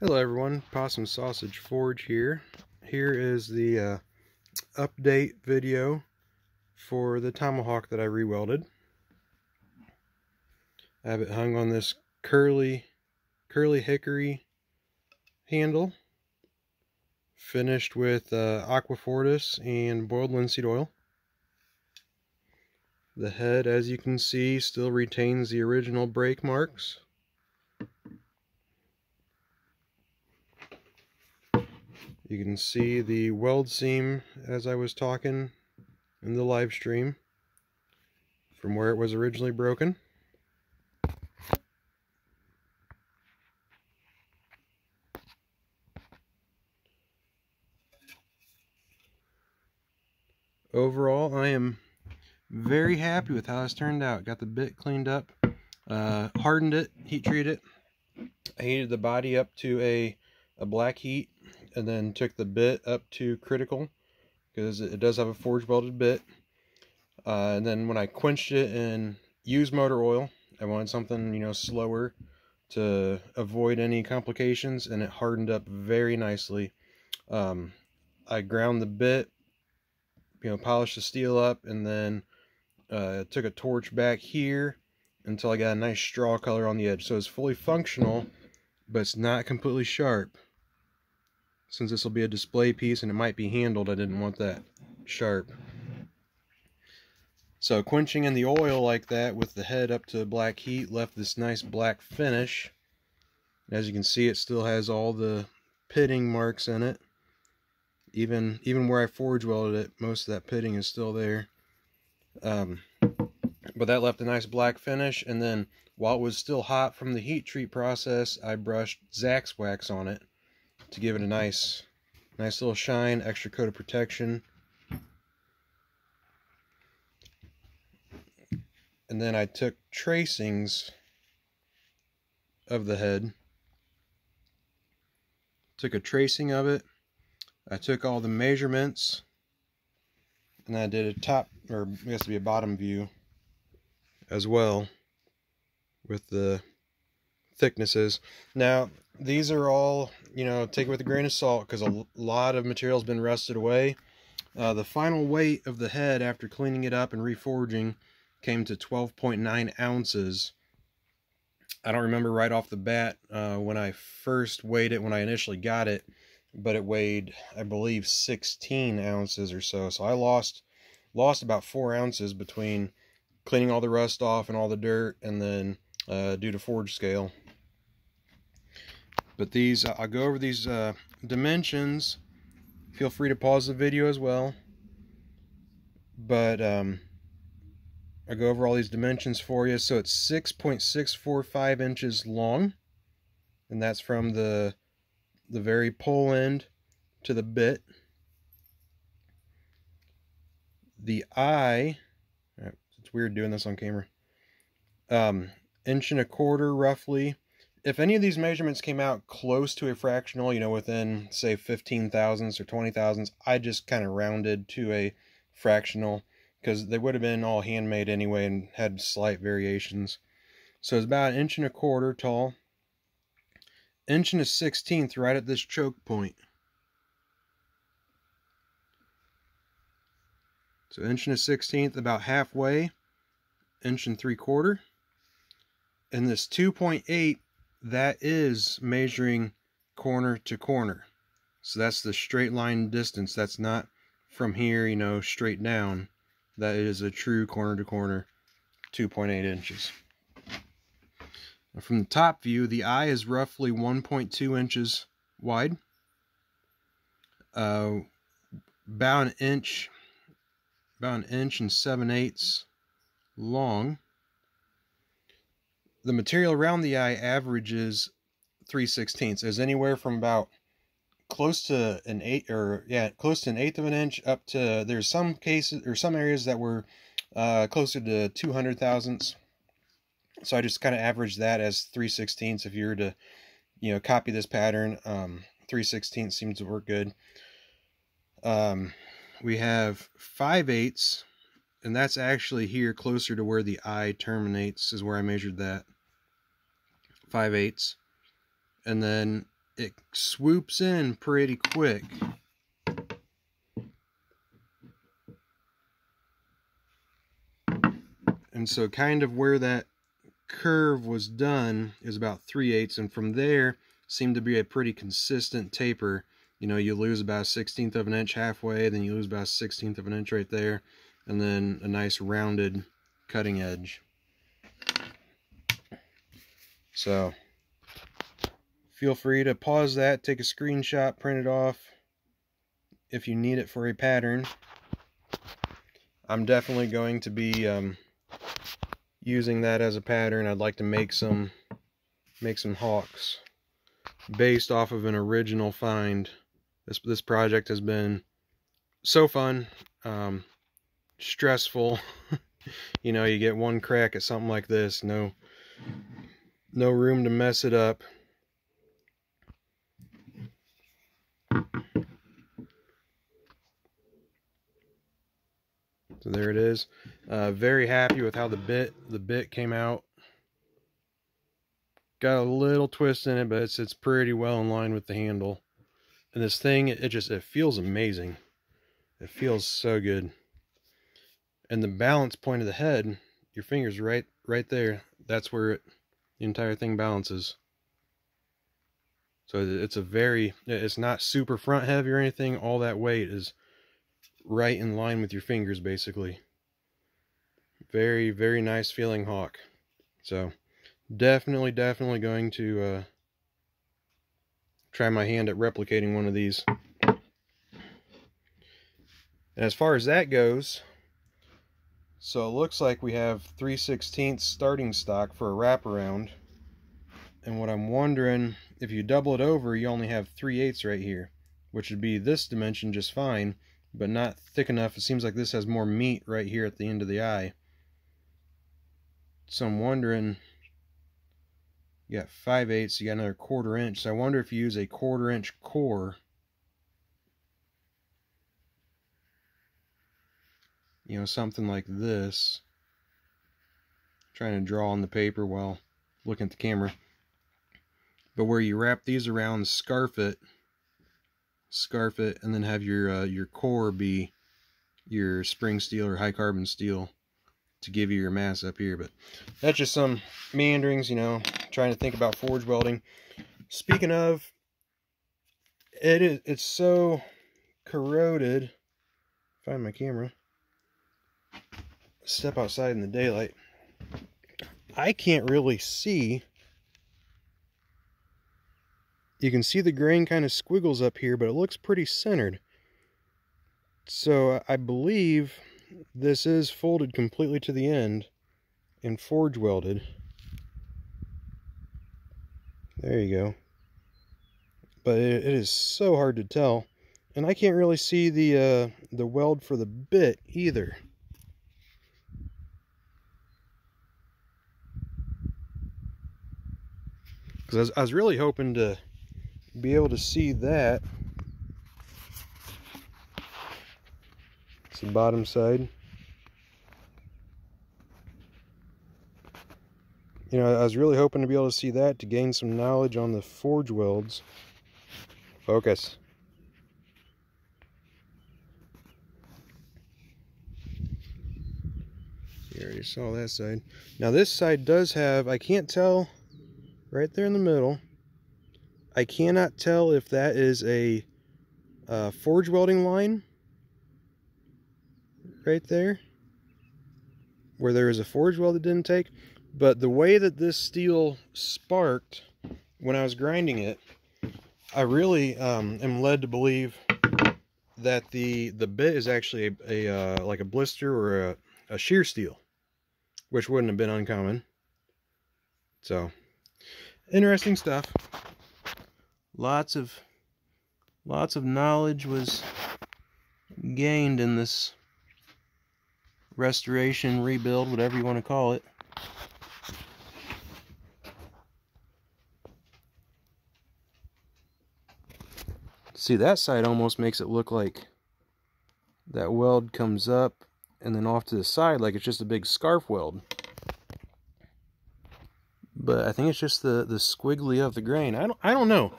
Hello everyone, Possum Sausage Forge here. Here is the update video for the Tomahawk that I re-welded. I have it hung on this curly hickory handle, finished with aquafortis and boiled linseed oil. The head, as you can see, still retains the original brake marks. You can see the weld seam as I was talking in the live stream from where it was originally broken. Overall, I am very happy with how this turned out. Got the bit cleaned up, hardened it, heat treated it. I heated the body up to a black heat, and then took the bit up to critical because it does have a forge welded bit. And then when I quenched it in used motor oil, I wanted something, slower to avoid any complications, and it hardened up very nicely. I ground the bit, polished the steel up, and then took a torch back here until I got a nice straw color on the edge. So it's fully functional, but it's not completely sharp. Since this will be a display piece and it might be handled, I didn't want that sharp. So quenching in the oil like that with the head up to black heat left this nice black finish. As you can see, it still has all the pitting marks in it. Even where I forge welded it, most of that pitting is still there. But that left a nice black finish, and then while it was still hot from the heat treat process, I brushed Zax wax on it to give it a nice little shine, extra coat of protection. And then I took tracings of the head. Took a tracing of it. I took all the measurements, and I did a top, or it has to be a bottom view as well with the thicknesses. Now, these are all, take it with a grain of salt because a lot of material has been rusted away. The final weight of the head after cleaning it up and reforging came to 12.9 ounces. I don't remember right off the bat when I first weighed it when I initially got it, but it weighed, I believe, 16 ounces or so. So I lost about 4 ounces between cleaning all the rust off and all the dirt, and then due to forge scale. But these, I'll go over these dimensions. Feel free to pause the video as well. But I'll go over all these dimensions for you. So it's 6.645 inches long, and that's from the very pole end to the bit. The eye, it's weird doing this on camera, 1.25 inches roughly. If any of these measurements came out close to a fractional, within, say, 15 thousandths or 20 thousandths, I just kind of rounded to a fractional because they would have been all handmade anyway and had slight variations. So it's about 1.25 inches tall, 1 1/16 right at this choke point. So 1 1/16, about halfway, 1 3/4 inches. And this 2.8, that is measuring corner to corner. So that's the straight line distance. That's not from here, straight down. That is a true corner to corner, 2.8 inches. Now from the top view, the eye is roughly 1.2 inches wide. About an inch and 7/8 long. The material around the eye averages 3/16. There's anywhere from about close to an 1/8 of an inch up to, there's some cases or some areas that were closer to 200 thousandths. So I just kind of averaged that as 3/16. If you were to, copy this pattern, 3/16 seems to work good. We have 5/8, and that's actually here closer to where the eye terminates is where I measured that. 5/8. And then it swoops in pretty quick. And so kind of where that curve was done is about 3/8, and from there seemed to be a pretty consistent taper. You know, you lose about 1/16 of an inch halfway, then you lose about 1/16 of an inch right there, and then a nice rounded cutting edge. So feel free to pause that, take a screenshot, print it off if you need it for a pattern. I'm definitely going to be using that as a pattern. I'd like to make some hawks based off of an original find. This project has been so fun, stressful. You know, you get one crack at something like this, no room to mess it up. So there it is. Very happy with how the bit came out. Got a little twist in it, but it's pretty well in line with the handle. And this thing, it feels amazing. It feels so good. And the balance point of the head, your finger's right there. That's where the entire thing balances. So it's not super front heavy or anything. All that weight is right in line with your fingers, basically. Very, very nice feeling hawk. So definitely going to try my hand at replicating one of these. And as far as that goes, so it looks like we have 3/16 starting stock for a wraparound. And what I'm wondering, if you double it over, you only have 3/8 right here, which would be this dimension just fine, but not thick enough. It seems like this has more meat right here at the end of the eye. So I'm wondering, you got 5/8, you got another 1/4 inch. So I wonder if you use a 1/4 inch core, you know, something like this. I'm trying to draw on the paper while looking at the camera. But where you wrap these around, scarf it, and then have your core be your spring steel or high carbon steel to give you your mass up here. But that's just some meanderings, you know, trying to think about forge welding. Speaking of, it's so corroded. Find my camera. Step outside in the daylight. I can't really see. You can see the grain kind of squiggles up here, but it looks pretty centered. So I believe this is folded completely to the end and forge welded. There you go. But it is so hard to tell, and I can't really see the weld for the bit either. Because I was really hoping to be able to see that. It's the bottom side. You know, I was really hoping to be able to see that to gain some knowledge on the forge welds. Focus. You already saw that side. Now this side does have, I can't tell, right there in the middle, I cannot tell if that is a forge welding line right there, where there is a forge weld that didn't take. But the way that this steel sparked when I was grinding it, I really am led to believe that the bit is actually a like a blister or a shear steel, which wouldn't have been uncommon. So interesting stuff. Lots of knowledge was gained in this restoration, rebuild, whatever you want to call it. See, that side almost makes it look like that weld comes up and then off to the side like it's just a big scarf weld. But I think it's just the squiggly of the grain. I don't know.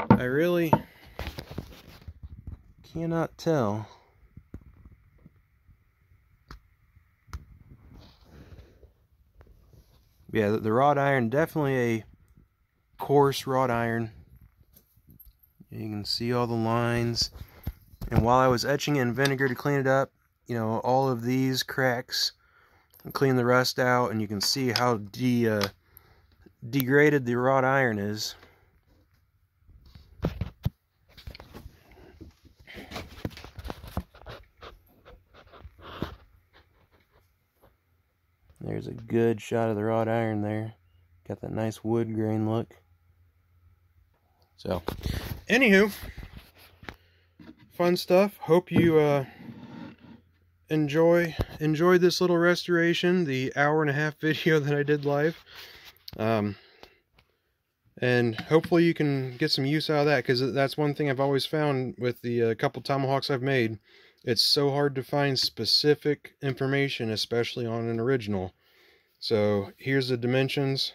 I really cannot tell. Yeah, the wrought iron, definitely a coarse wrought iron. You can see all the lines. And while I was etching it in vinegar to clean it up, you know, all of these cracks, and clean the rust out, and you can see how degraded the wrought iron is. There's a good shot of the wrought iron there. Got that nice wood grain look. So, anywho, fun stuff. Hope you enjoyed this little restoration, the hour-and-a-half video that I did live. And hopefully you can get some use out of that, because that's one thing I've always found with the couple Tomahawks I've made. It's so hard to find specific information, especially on an original. So here's the dimensions.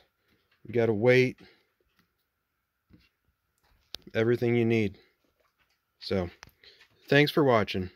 You got a weight, everything you need. So thanks for watching.